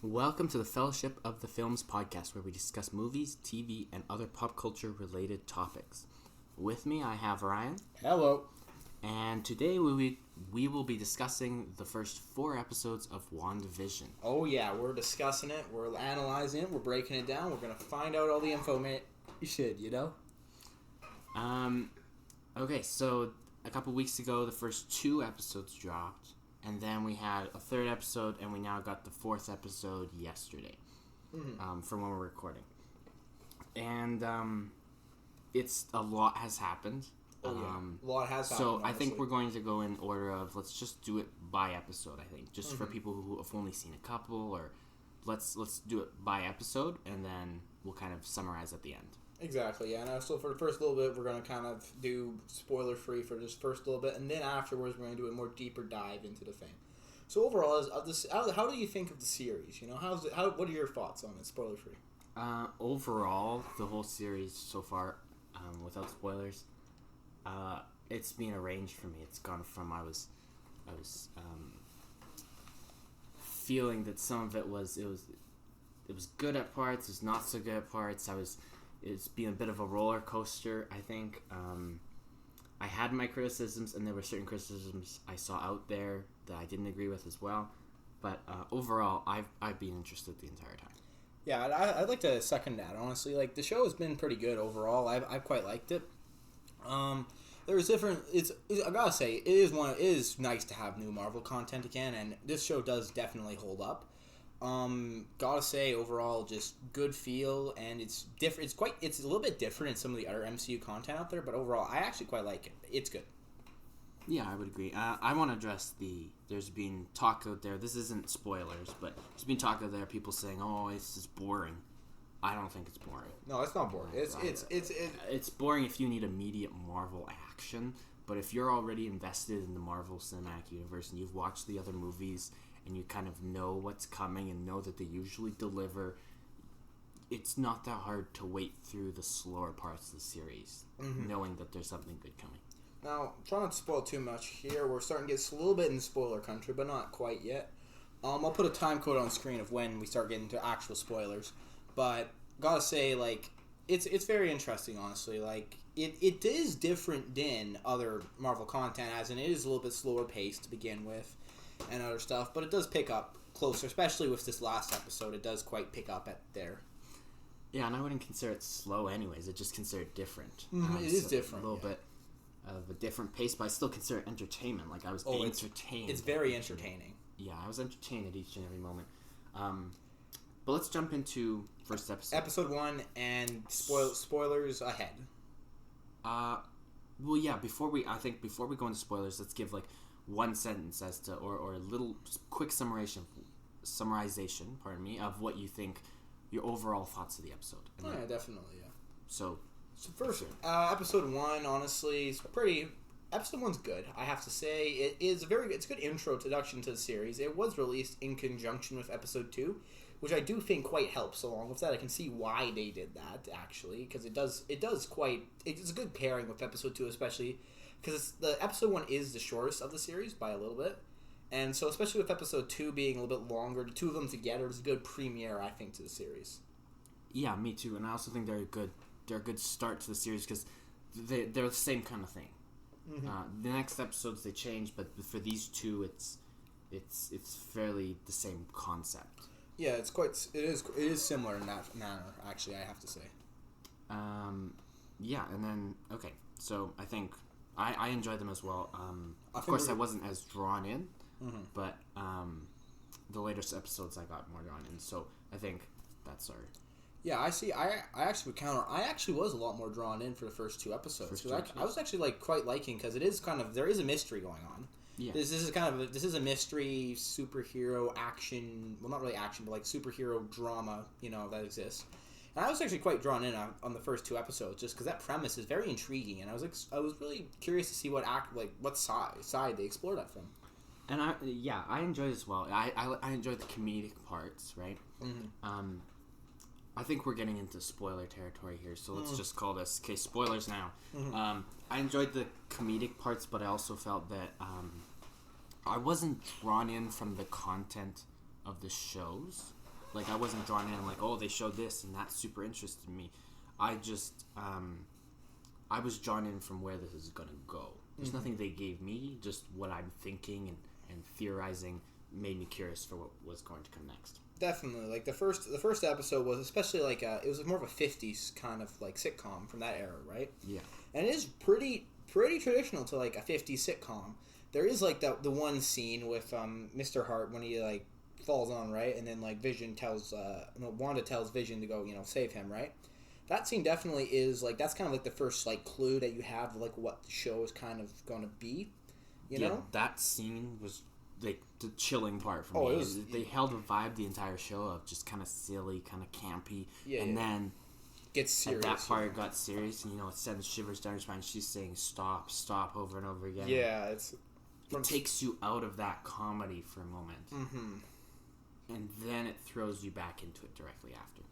Welcome to the Fellowship of the Films podcast, where we discuss movies, TV, and other pop culture related topics. With me, I have Ryan. Hello. And today we will be discussing the first 4 episodes of Wandavision. Oh yeah, we're discussing it, we're analyzing it, we're breaking it down, we're going to find out all the info, mate. You should, you know? Okay, so a couple weeks ago, the first 2 episodes dropped. And then we had a 3rd episode, and we now got the 4th episode yesterday, from when we're recording. And it's a lot has happened. A lot has happened. So honestly. I think we're going to go in order of let's just do it by episode. I think just for people who have only seen a couple, or let's do it by episode, and then we'll kind of summarize at the end. Exactly, yeah. Now, so for the first little bit, we're going to kind of do spoiler-free for this first little bit, and then afterwards, we're going to do a more deeper dive into the thing. So overall, how do you think of the series? You know, what are your thoughts on it, spoiler-free? Overall, the whole series so far, without spoilers, it's been a range for me. It's gone from I was feeling that some of it was good at parts, it was not so good at parts. It's been a bit of a roller coaster, I think. I had my criticisms, and there were certain criticisms I saw out there that I didn't agree with as well. But overall, I've been interested the entire time. Yeah, I'd like to second that, honestly. Like, the show has been pretty good overall. I've quite liked it. There's different... I gotta say, it is nice to have new Marvel content again, and this show does definitely hold up. Gotta say, overall, just good feel, and it's different. It's a little bit different in some of the other MCU content out there, but overall, I actually quite like it. It's good. Yeah, I would agree. I want to address there's been talk out there, this isn't spoilers, but there's been talk out there, people saying, oh, this is boring. I don't think it's boring. No, it's not boring. It's boring if you need immediate Marvel action, but if you're already invested in the Marvel Cinematic Universe and you've watched the other movies and you kind of know what's coming and know that they usually deliver, it's not that hard to wait through the slower parts of the series, knowing that there's something good coming. Now, try not to spoil too much here. We're starting to get a little bit in spoiler country, but not quite yet. I'll put a time code on screen of when we start getting to actual spoilers. But gotta say, like, it's very interesting, honestly. Like, it is different than other Marvel content, as in it is a little bit slower paced to begin with, and other stuff. But it does pick up closer, especially with this last episode. It does quite pick up at there. Yeah, and I wouldn't consider it slow anyways. It's just considered different. It is different. A little bit of a different pace, but I still consider it entertainment. Like, I was entertained. It's very entertaining. Yeah, I was entertained at each and every moment. But let's jump into first episode. Episode 1, and spoilers ahead. Well, yeah. Before we go into spoilers, let's give like one sentence as to, or a little quick summarization, of what you think your overall thoughts of the episode. Oh, yeah, definitely, yeah. So first, episode 1, honestly, is pretty. Episode 1's good, I have to say. It's a good introduction to the series. It was released in conjunction with episode 2, which I do think quite helps along with that. I can see why they did that, actually, because it's a good pairing with episode 2, especially because the episode 1 is the shortest of the series by a little bit, and so especially with episode 2 being a little bit longer, the two of them together is a good premiere, I think, to the series. Yeah, me too, and I also think they're a good start to the series because they're the same kind of thing. The next episodes they change, but for these two, it's fairly the same concept. Yeah, it is similar in that manner, actually, I have to say. Yeah, and then, okay, so I think I enjoyed them as well. Of course, I wasn't as drawn in, but the latest episodes I got more drawn in, so I think that's our... Yeah, I see. I actually would counter. I actually was a lot more drawn in for the first 2 episodes. I was actually like quite liking, because it is kind of, there is a mystery going on. Yeah. This is a mystery superhero action. Well, not really action, but like superhero drama. That exists. And I was actually quite drawn in on the first 2 episodes, just because that premise is very intriguing, and I was really curious to see what side they explore that from. And I enjoyed it as well. I enjoyed the comedic parts, right? I think we're getting into spoiler territory here, so let's just call this, okay, spoilers now. I enjoyed the comedic parts, but I also felt that I wasn't drawn in from the content of the shows. like I wasn't drawn in like, oh, they showed this and that super interested me. I just I was drawn in from where this is gonna go. There's nothing they gave me, just what I'm thinking and theorizing made me curious for what was going to come next. Definitely, like the first episode was especially like it was more of a 50s kind of like sitcom from that era, right? Yeah, and it is pretty traditional to like a 50s sitcom. There is like the one scene with Mr. Hart when he like falls on, right, and then like Wanda tells Vision to go save him, right? That scene definitely is like that's kind of like the first like clue that you have like what the show is kind of going to be, you know? That scene was like the chilling part for me. They held a vibe the entire show of just kind of silly, kind of campy, and then gets serious. At that part, it got serious, and it sends shivers down your spine. She's saying "stop, stop" over and over again. Yeah, it takes you out of that comedy for a moment, and then it throws you back into it directly after.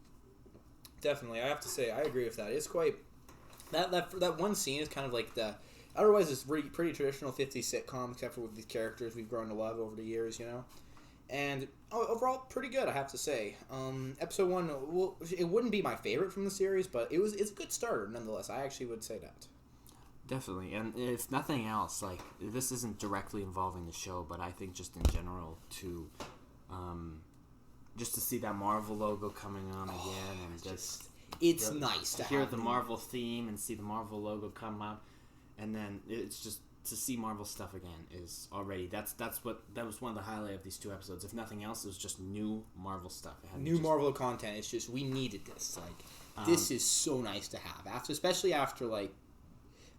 Definitely, I have to say I agree with that. It's quite that one scene is kind of like the. Otherwise, it's pretty traditional 50s sitcom, except for with these characters we've grown to love over the years, And overall, pretty good, I have to say. Episode 1, it wouldn't be my favorite from the series, but it's a good starter, nonetheless. I actually would say that. Definitely, and if nothing else, like, this isn't directly involving the show, but I think just in general, just to see that Marvel logo coming on again, and it's nice to hear the Marvel theme and see the Marvel logo come up. And then it's just to see Marvel stuff again is already that was one of the highlights of these 2 episodes. If nothing else, it was just new Marvel stuff. Marvel content. It's just we needed this. Like this is so nice to have especially after like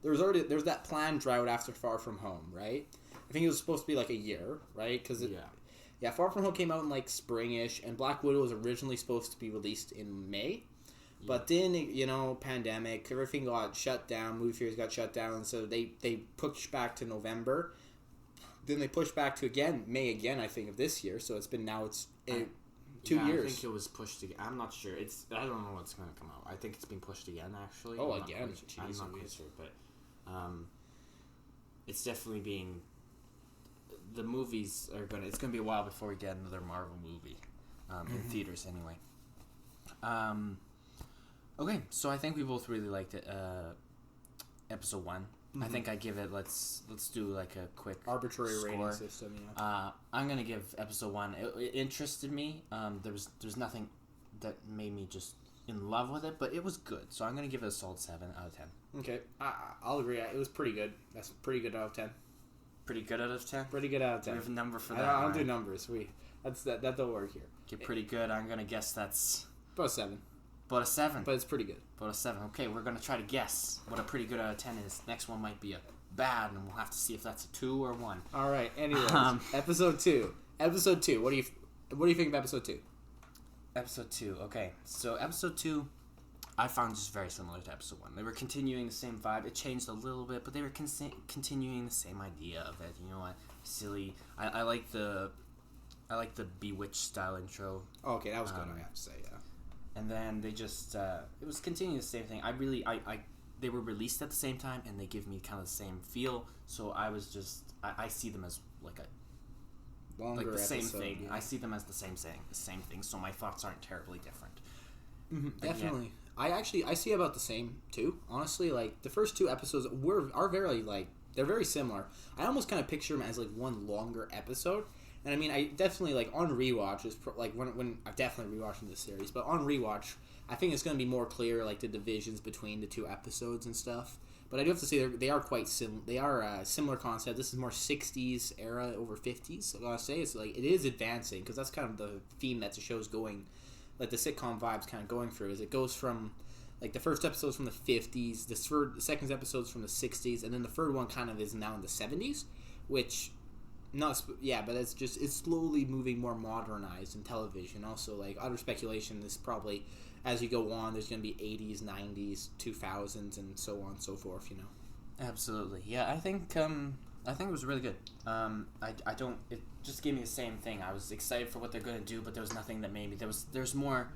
there's that planned drought after Far From Home, right? I think it was supposed to be like a year, right? Because Far From Home came out in like springish, and Black Widow was originally supposed to be released in May. But then, pandemic, everything got shut down, movie theaters got shut down, so they pushed back to November. Then they pushed back to May again, I think, of this year, so it's 2 years. I think it was pushed again. I'm not sure. I don't know what's going to come out. I think it's been pushed again, actually. Oh, I'm again? I'm not quite sure, but it's definitely being... The movies are going to... It's going to be a while before we get another Marvel movie, in theaters anyway. Okay, so I think we both really liked it. Episode 1. I think I give it. Let's do like a quick arbitrary score. Rating system. I'm gonna give episode 1. It interested me. There's nothing that made me just in love with it, but it was good. So I'm gonna give it a solid 7 out of 10. Okay, I'll agree. It was pretty good. That's pretty good out of 10. Pretty good out of 10. Pretty good out of 10. We have a number for that. I don't do numbers. That don't work here. Okay, pretty good. I'm gonna guess that's about 7. About a 7. But it's pretty good. About a 7. Okay, we're going to try to guess what a pretty good out of 10 is. Next one might be a bad, and we'll have to see if that's a 2 or 1. All right. Anyways, episode 2. Episode 2. What do you think of episode 2? Episode 2. Okay. So episode 2, I found just very similar to episode 1. They were continuing the same vibe. It changed a little bit, but they were continuing the same idea of it. You know what? Silly. I like the Bewitched style intro. Oh, okay, that was good. I have to say, yeah. And then they just, it was continuing the same thing. They were released at the same time, and they give me kind of the same feel. So I was just, I see them as like a longer like the episode, same thing. Yeah. I see them as the same thing. So my thoughts aren't terribly different. Definitely. I see about the same too. Honestly, like the first 2 episodes are very like they're very similar. I almost kind of picture them as like one longer episode. And I mean, I definitely, like, on rewatch, when I'm definitely rewatching this series, but on rewatch, I think it's going to be more clear, like, the divisions between the 2 episodes and stuff. But I do have to say, they are quite similar. They are a similar concept. This is more 60s era over 50s. So I gotta say, it's like, it is advancing, because that's kind of the theme that the show's going, like, the sitcom vibe's kind of going through, is it goes from, like, the first episode's from the 50s, the second episode's from the 60s, and then the third one kind of is now in the 70s, which... but it's slowly moving more modernized in television. Also, like, utter speculation is probably, as you go on, there's going to be 80s, 90s, 2000s, and so on and so forth, Absolutely. Yeah, I think it was really good. It just gave me the same thing. I was excited for what they're going to do, but there was nothing that made me, there's more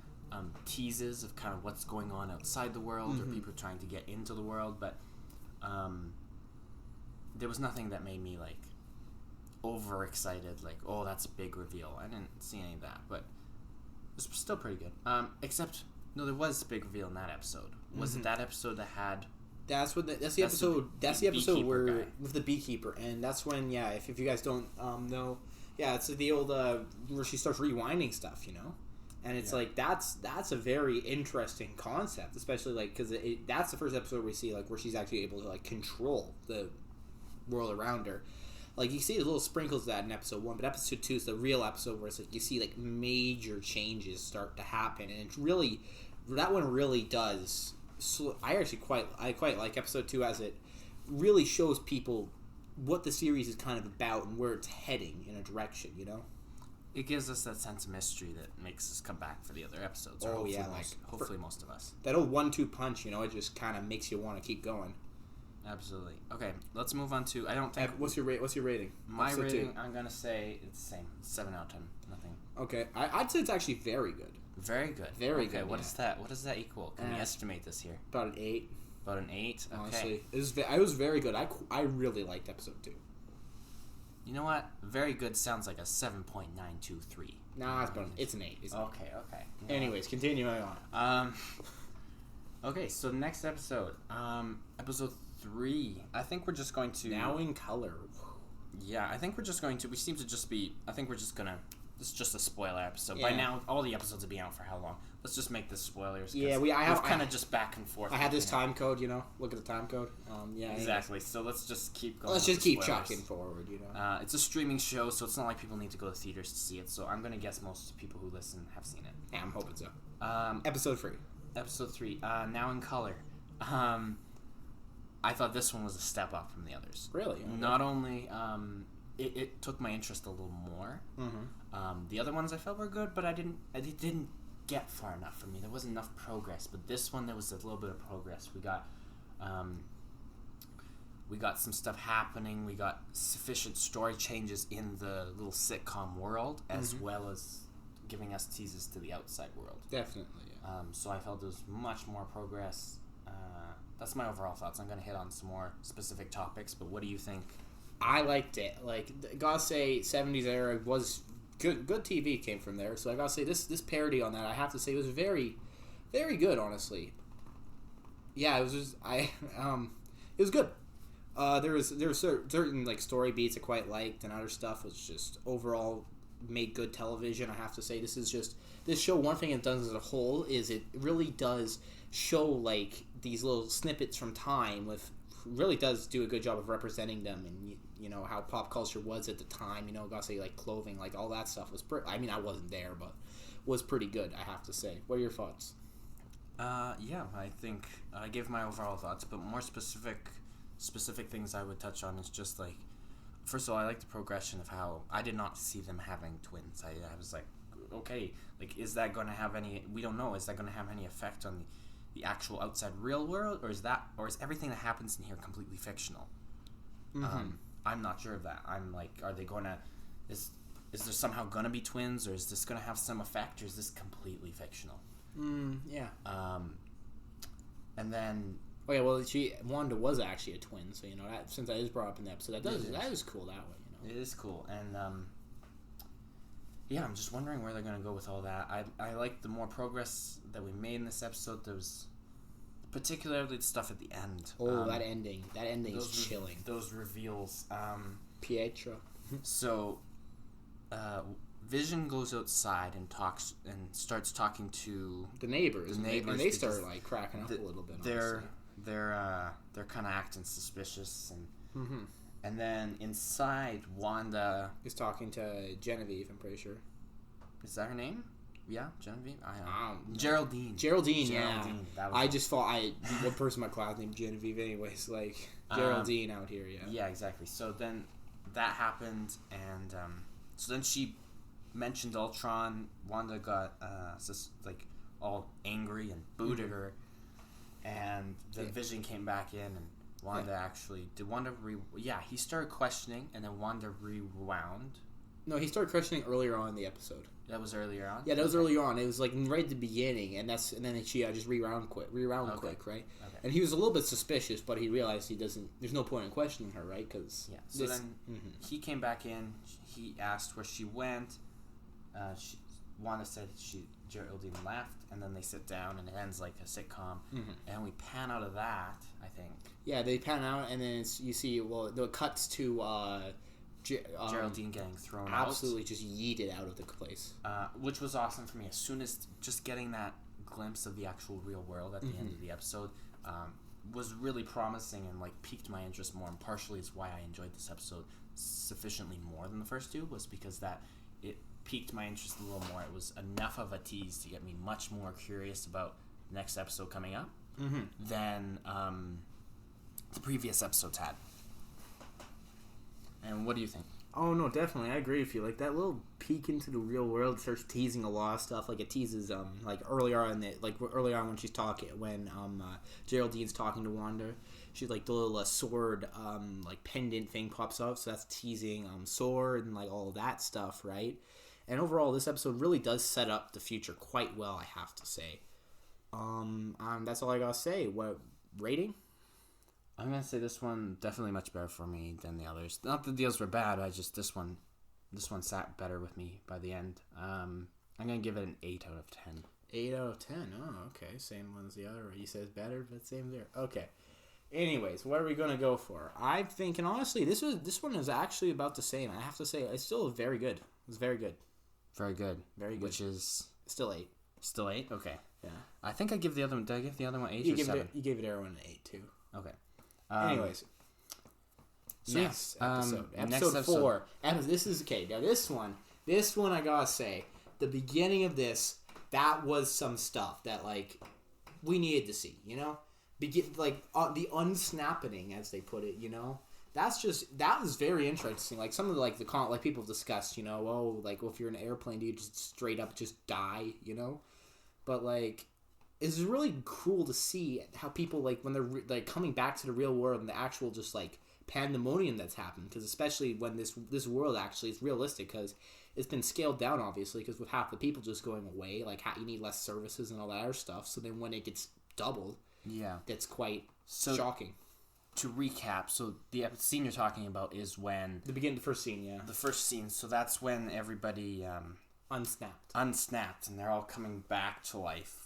teases of kind of what's going on outside the world, or people trying to get into the world, but there was nothing that made me, like, overexcited, like, oh, that's a big reveal. I didn't see any of that, but It's still pretty good. Except no, there was a big reveal in that episode. Was it that episode that had? That's the episode. That's the episode where with the beekeeper, and that's when if you guys don't know, it's the old where she starts rewinding stuff, and it's like that's a very interesting concept, especially like because that's the first episode we see like where she's actually able to like control the world around her. Like you see the little sprinkles of that in episode 1, but episode 2 is the real episode where it's like you see like major changes start to happen, and it's really that one really does. So I quite like episode 2 as it really shows people what the series is kind of about and where it's heading in a direction, It gives us that sense of mystery that makes us come back for the other episodes. Or hopefully most of us. That old 1-2 punch, it just kind of makes you want to keep going. Absolutely. Okay, let's move on to. I don't think. What's your rating? My rating, I'm gonna say it's the same. 7 out of 10. Nothing. Okay, I'd say it's actually very good. Very good. Very good. What is that? What does that equal? Can we estimate this here? About an 8. About an 8. Okay. Honestly, it was very good. I really liked episode 2. You know what? Very good sounds like a 7.923. Nah, it's an 8. Okay. Yeah. Anyways, continuing on. Okay, so next episode, episode 3. I think we're just going to Now in Color. Yeah, I think we're just going to. We seem to just be. I think we're just gonna. This is just a spoiler episode. Yeah. By now, all the episodes will be out for how long? Let's just make this spoilers. Yeah, I have kind of just back and forth. I had this time code, Look at the time code. Exactly. Anyways. So let's just keep going. Let's just keep chucking forward, It's a streaming show, so it's not like people need to go to theaters to see it. So I'm gonna guess most people who listen have seen it. Yeah, I'm hoping so. Episode 3. Episode 3. Now in Color. I thought this one was a step up from the others. Really? Okay. Not only it took my interest a little more. Mm-hmm. The other ones I felt were good, but it didn't get far enough for me. There wasn't enough progress. But this one, there was a little bit of progress. We got some stuff happening. We got sufficient story changes in the little sitcom world, as well as giving us teases to the outside world. Definitely. Yeah. So I felt there was much more progress. That's my overall thoughts. I'm going to hit on some more specific topics, but what do you think? I liked it. Like, gotta say, 70s era was good. Good TV came from there. So I gotta say, this parody on that, I have to say, was very, very good. Honestly, yeah, it was just it was good. There was certain like story beats I quite liked, and other stuff was just overall made good television. I have to say, this show. One thing it does as a whole is it really does show like these little snippets from time really does do a good job of representing them and how pop culture was at the time. Gotta say like clothing, like all that stuff was I wasn't there, but was pretty good. I have to say. What are your thoughts? Yeah, I think I gave my overall thoughts, but more specific things I would touch on is just like, first of all, I like the progression of how I did not see them having twins. I was like, okay, like is that going to have any? We don't know. Is that going to have any effect on the actual outside real world, or is everything that happens in here completely fictional? Mm-hmm. I'm not sure of that. I'm like, are they going to? Is there somehow going to be twins, or is this going to have some effect, or is this completely fictional? Yeah. And then. Oh yeah, well, Wanda was actually a twin, so that since that is brought up in the episode, that is cool that way. It is cool, and yeah, I'm just wondering where they're gonna go with all that. I like the more progress that we made in this episode. There was particularly the stuff at the end. Oh, that ending is chilling. Those reveals. Pietro. So, Vision goes outside and starts talking to the neighbors. And they start like cracking up a little bit. They're kind of acting suspicious, and then inside, Wanda is talking to Genevieve. I'm pretty sure. Is that her name? Yeah, Genevieve. Geraldine. Yeah. I just thought one person in my class named Genevieve. Anyways, like Geraldine out here. Yeah. Yeah, exactly. So then that happened, and so then she mentioned Ultron. Wanda got all angry and booted her. And the Vision came back in, and Wanda actually did. He started questioning, and then Wanda rewound. No, he started questioning earlier on in the episode. That was earlier on. Yeah, that was earlier on. It was like right at the beginning, and then she just rewound quick, right? Okay. And he was a little bit suspicious, but he realized there's no point in questioning her, right? Because then he came back in. He asked where she went. Wanda said Geraldine left, and then they sit down, and it ends like a sitcom, and we pan out of that. I think. Yeah, they pan out, and then you see. Well, it cuts to Geraldine getting thrown out. Absolutely, just yeeted out of the place. Which was awesome for me. As soon as just getting that glimpse of the actual real world at the end of the episode was really promising and like piqued my interest more. And partially is why I enjoyed this episode sufficiently more than the first two, was because that it piqued my interest a little more. It was enough of a tease to get me much more curious about the next episode coming up than the previous episodes had. And what do you think? Oh no, definitely, I agree with you. Like that little peek into the real world starts teasing a lot of stuff. Like it teases like earlier on when she's talking, when Geraldine's talking to Wanda, she's like the little sword like pendant thing pops up, so that's teasing sword and like all of that stuff, right? And overall, this episode really does set up the future quite well, I have to say. That's all I gotta say. What rating? I'm gonna say this one definitely much better for me than the others. Not that the others were bad. I just this one sat better with me by the end. I'm gonna give it an 8 out of 10. 8 out of 10. Oh, okay. Same one as the other. You said better, but same there. Okay. Anyways, what are we gonna go for? I'm thinking honestly, this one is actually about the same. I have to say, it's still very good. It's very good. Very good. Very good. Which is still 8. Still 8. Okay. Yeah. I think I give the other one. Did I give the other one 8 or 7? You gave it everyone an 8 too. Okay. Anyways, so next episode 4. This is okay. Now this one I gotta say, the beginning of this, that was some stuff that like we needed to see. You know, the unsnapping, as they put it. You know, that was very interesting. Like some of the people have discussed. You know, if you're in an airplane, do you just straight up just die? You know, but like. It's really cool to see how people, like, when they're, like, coming back to the real world and the actual just, like, pandemonium that's happened. Because especially when this world actually is realistic, because it's been scaled down, obviously, because with half the people just going away, like, you need less services and all that other stuff. So then when it gets doubled, that's quite shocking. To recap, so the scene you're talking about is when... The first scene, yeah. The first scene, so that's when everybody... Unsnapped, and they're all coming back to life.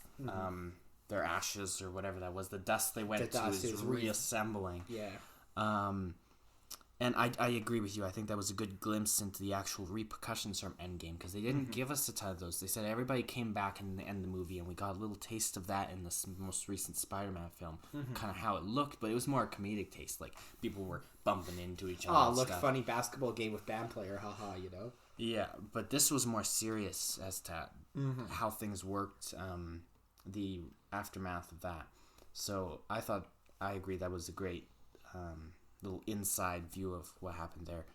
Their ashes or whatever that was, the dust they went to is reassembling. Yeah. And I agree with you. I think that was a good glimpse into the actual repercussions from Endgame, because they didn't give us a ton of those. They said everybody came back in the end of the movie, and we got a little taste of that in the most recent Spider-Man film, kind of how it looked, but it was more a comedic taste. Like, people were bumping into each other. Oh, look, funny basketball game with band player, haha, you know? Yeah, but this was more serious as to how things worked, the aftermath of that. So I agree that was a great little inside view of what happened there.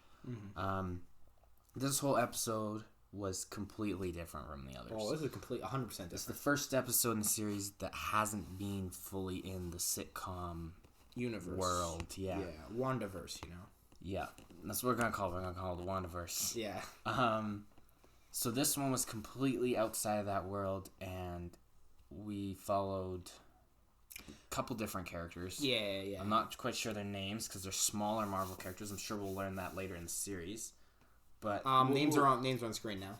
This whole episode was completely different from the others. Oh, this is 100% different. It's the first episode in the series that hasn't been fully in the sitcom universe world. Yeah, Wandaverse, you know. Yeah, that's what we're gonna call it. We're gonna call it the Wandaverse. Yeah. So this one was completely outside of that world, and we followed a couple different characters. Yeah. I'm not quite sure their names because they're smaller Marvel characters. I'm sure we'll learn that later in the series. But names are on screen now.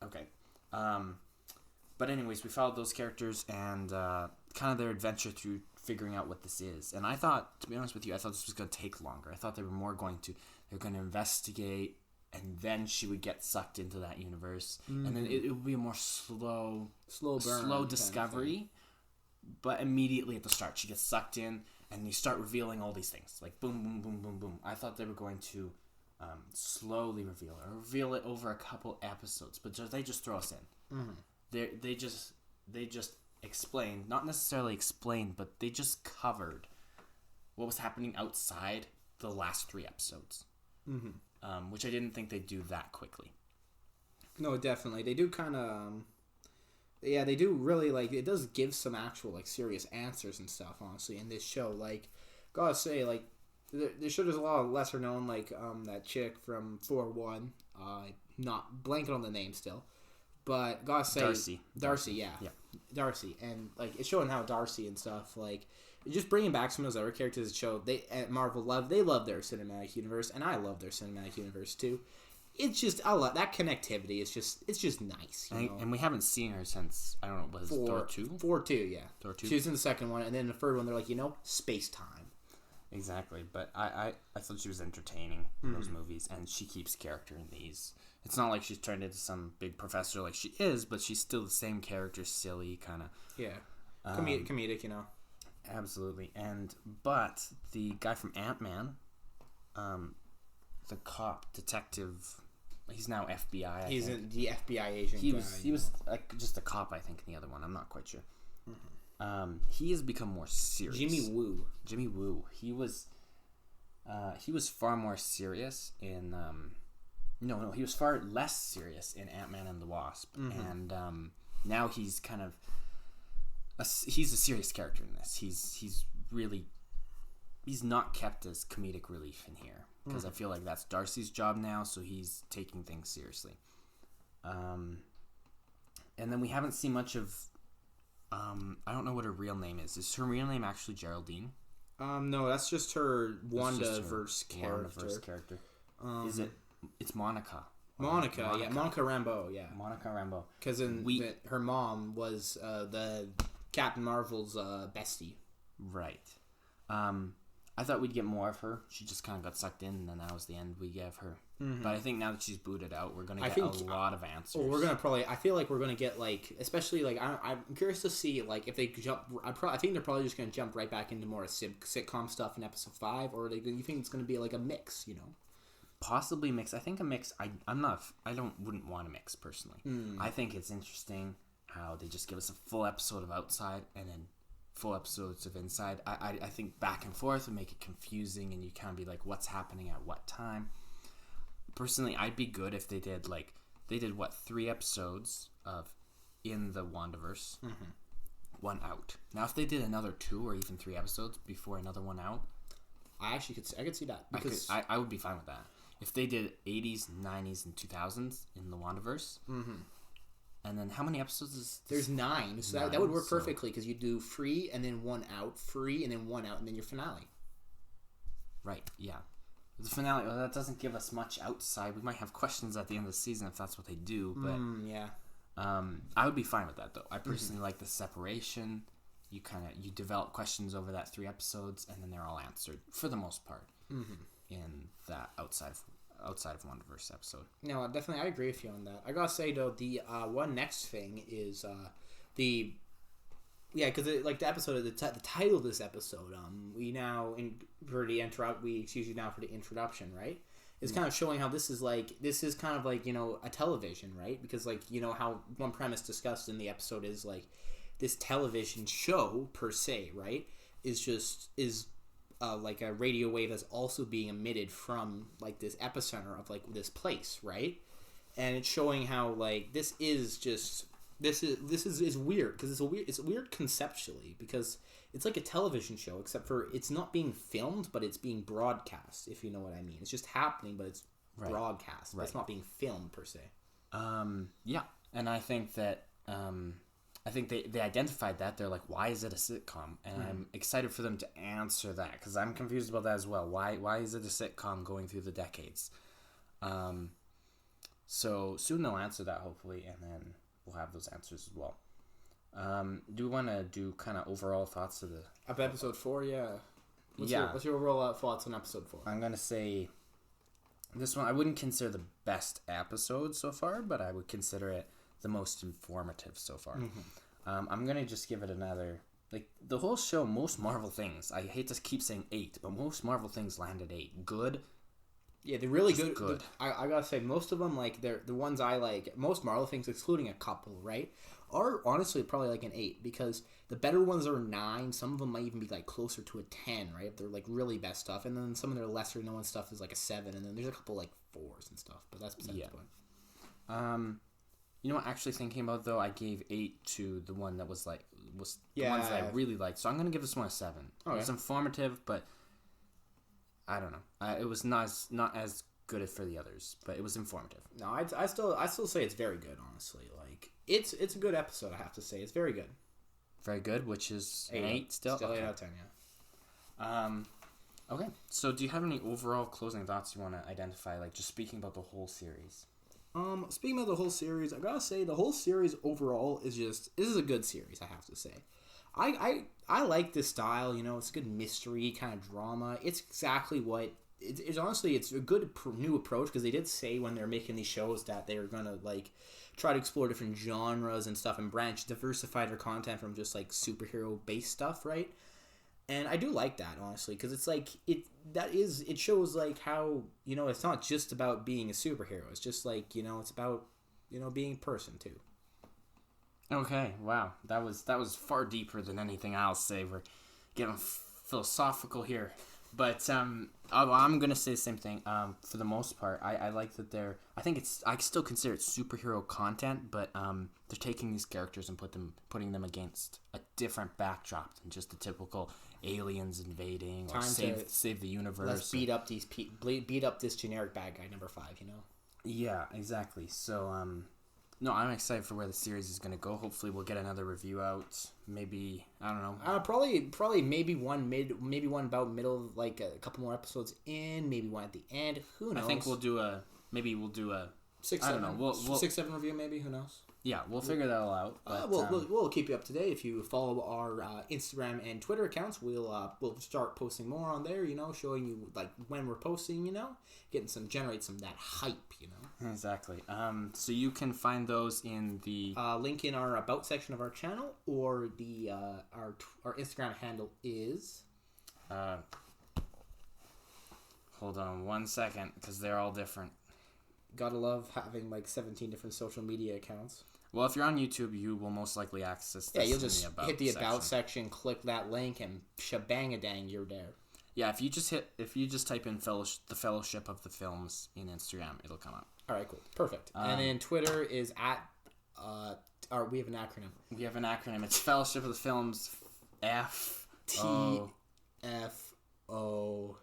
Okay. But anyways, we followed those characters and kind of their adventure through figuring out what this is. And I thought, to be honest with you, I thought this was going to take longer. I thought they were going to investigate, and then she would get sucked into that universe, and then it would be a more slow discovery. But immediately at the start, she gets sucked in, and you start revealing all these things, like boom, boom, boom, boom, boom. I thought they were going to slowly reveal it over a couple episodes, but they just throw us in. They just explained, not necessarily explained, but they just covered what was happening outside the last 3 episodes. Which I didn't think they'd do that quickly. No, definitely. They do kind of... they do really, like... It does give some actual, like, serious answers and stuff, honestly, in this show. Like, gotta say, like, the show does a lot of lesser known, like, that chick from 4-1. Not blanking on the name still. But, gotta say... Darcy, yeah. Darcy. And, like, it's showing how Darcy and stuff, like... Just bringing back some of those other characters that show... At Marvel, they love their cinematic universe, and I love their cinematic universe, too. it's just I love that connectivity. It's just nice. And we haven't seen her since I don't know, was it Thor 2? Thor 2, yeah. Thor 2. She was in the second one, and then the third one they're like, space time. Exactly, but I thought she was entertaining in those movies, and she keeps character in these. It's not like she's turned into some big professor like she is, but she's still the same character, silly kind of. Yeah, comedic, Absolutely, but the guy from Ant-Man, the cop detective, he's now FBI. He's in the FBI agent. He was just a cop, I think, in the other one. I'm not quite sure. He has become more serious. Jimmy Woo. He was far more serious in. No, he was far less serious in Ant-Man and the Wasp, and now he's kind of. He's a serious character in this. He's not kept as comedic relief in here because I feel like that's Darcy's job now, so he's taking things seriously. And then we haven't seen much of. I don't know what her real name is. Is her real name actually Geraldine? No, that's just her Wandaverse character. Is it? It's Monica. Monica Rambeau, yeah. Monica Rambeau. Because her mom was the Captain Marvel's bestie. Right. I thought we'd get more of her. She just kind of got sucked in, and then that was the end we gave her. But I think now that she's booted out, we're going to get a lot of answers. Well, we're going to probably... I feel like we're going to get, especially, I'm curious to see, if they jump... I think they're probably just going to jump right back into more sitcom stuff in episode 5, or do you think it's going to be, a mix, Possibly mix. I think a mix... wouldn't want a mix, personally. I think it's interesting how they just give us a full episode of Outside, and then full episodes of Inside. I think back and forth would make it confusing, and you kind of be like, what's happening at what time? Personally, I'd be good if they did 3 episodes of in the Wandaverse, 1 out. Now, if they did another 2 or even 3 episodes before another 1 out, I could see that because I would be fine with that. If they did 80s, 90s, and 2000s in the Wandaverse, and then how many episodes is there's 9, so that would work perfectly because you do free and then 1 out, free and then 1 out, and then your finale. Right? Yeah. The finale, well, that doesn't give us much outside. We might have questions at the end of the season if that's what they do, but yeah. I would be fine with that though. I personally like the separation. You develop questions over that 3 episodes, and then they're all answered for the most part in that outside of Wandaverse episode. No, definitely, I agree with you on that. I gotta say though, the one next thing is because the episode, the title of this episode, we now for the introduction, right? It's kind of showing how this is kind of a television, right? Because how one premise discussed in the episode is this television show per se, right? Is a radio wave that's also being emitted from this epicenter of this place, right? And it's showing how this is weird because it's weird conceptually because it's like a television show except for it's not being filmed but it's being broadcast, if you know what I mean. It's just happening but it's broadcast. But it's not being filmed per se. Yeah, and I think that they identified that. They're like, why is it a sitcom? And I'm excited for them to answer that because I'm confused about that as well. Why is it a sitcom going through the decades? So soon they'll answer that hopefully, and then we'll have those answers as well. Do we want to do kind of overall thoughts of episode 4? Yeah. What's your overall thoughts on episode 4? I'm gonna say this one I wouldn't consider the best episode so far, but I would consider it the most informative so far. I'm gonna just give it another, the whole show. Most Marvel things, I hate to keep saying 8, but most Marvel things landed 8. Good. Yeah, they're really good. I gotta say, most of them, they're the ones I like. Most Marvel things, excluding a couple, right, are honestly probably an 8 because the better ones are 9. Some of them might even be closer to a 10, right? If they're really best stuff, and then some of their lesser known stuff is a 7, and then there's a couple 4s and stuff. But that's beside the point. You know what? Actually, thinking about though, I gave 8 to the one that was the ones that I really liked. So I'm gonna give this one a 7. Okay. It was informative, but I don't know. It was not as good for the others, but it was informative. No, I still say it's very good. Honestly, it's a good episode. I have to say, it's very good. Very good, which is an 8 still. Still 8 out of 10. Yeah. Okay, so do you have any overall closing thoughts you want to identify, like just speaking about the whole series? Speaking about the whole series, I gotta say the whole series overall is this is a good series. I have to say, I like this style. It's a good mystery kind of drama. It's exactly what it's honestly. It's a good new approach because they did say when they're making these shows that they're gonna like try to explore different genres and stuff and diversify their content from just like superhero based stuff, right? And I do like that, honestly, because it's like it shows like how it's not just about being a superhero. It's just like it's about being a person too. Okay, wow, that was far deeper than anything I'll say. We're getting philosophical here, but I'm gonna say the same thing. For the most part, I like that I still consider it superhero content, but they're taking these characters and putting them against a different backdrop than just the typical aliens invading or save the universe. Let's beat up this generic bad guy number 5. Yeah, exactly. So no, I'm excited for where the series is going to go. Hopefully, we'll get another review out. Maybe I don't know. Probably maybe one about middle, like a couple more episodes in. Maybe one at the end. Who knows? I think we'll do a 6, 7. I don't know. We'll 6, 7 review maybe. Who knows? Yeah, we'll figure that all out. But, we'll keep you up to date if you follow our Instagram and Twitter accounts. We'll start posting more on there. Showing you like when we're posting. Generate some of that hype. Exactly. So you can find those in the link in our about section of our channel, or the our Instagram handle is. Hold on 1 second, because they're all different. Gotta love having like 17 different social media accounts. Well, if you're on YouTube, you will most likely access this. Yeah, you'll just hit the About section, click that link, and shebang-a-dang, you're there. Yeah, if you just type in the Fellowship of the Films in Instagram, it'll come up. All right, cool, perfect. And then Twitter is at. We have an acronym. We have an acronym. It's Fellowship of the Films. F T F O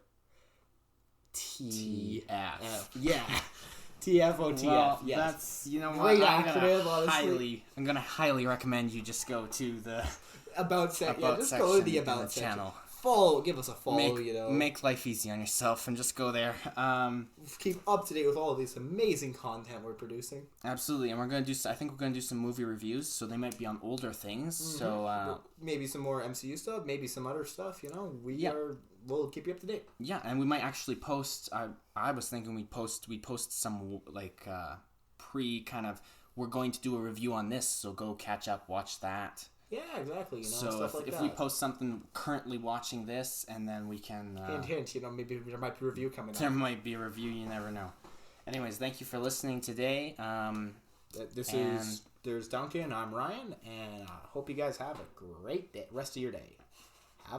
T F. Yeah. TFOTF. Well, yes. That's great acronym. Honestly, I'm gonna highly recommend you just go to the About section. Yeah, just go to the About section. Channel. Give us a follow. Make life easy on yourself and just go there. Keep up to date with all of this amazing content we're producing. Absolutely, and I think we're gonna do some movie reviews, so they might be on older things. Mm-hmm. So maybe some more MCU stuff, maybe some other stuff. We'll keep you up to date. Yeah, and we might actually post. I was thinking we post some like pre kind of. We're going to do a review on this, so go catch up, watch that. Yeah, exactly. So stuff like if we post something currently watching this, and then we can hint, maybe there might be a review coming. There might be a review. You never know. Anyways, thank you for listening today. There's Duncan. I'm Ryan, and I hope you guys have a great rest of your day.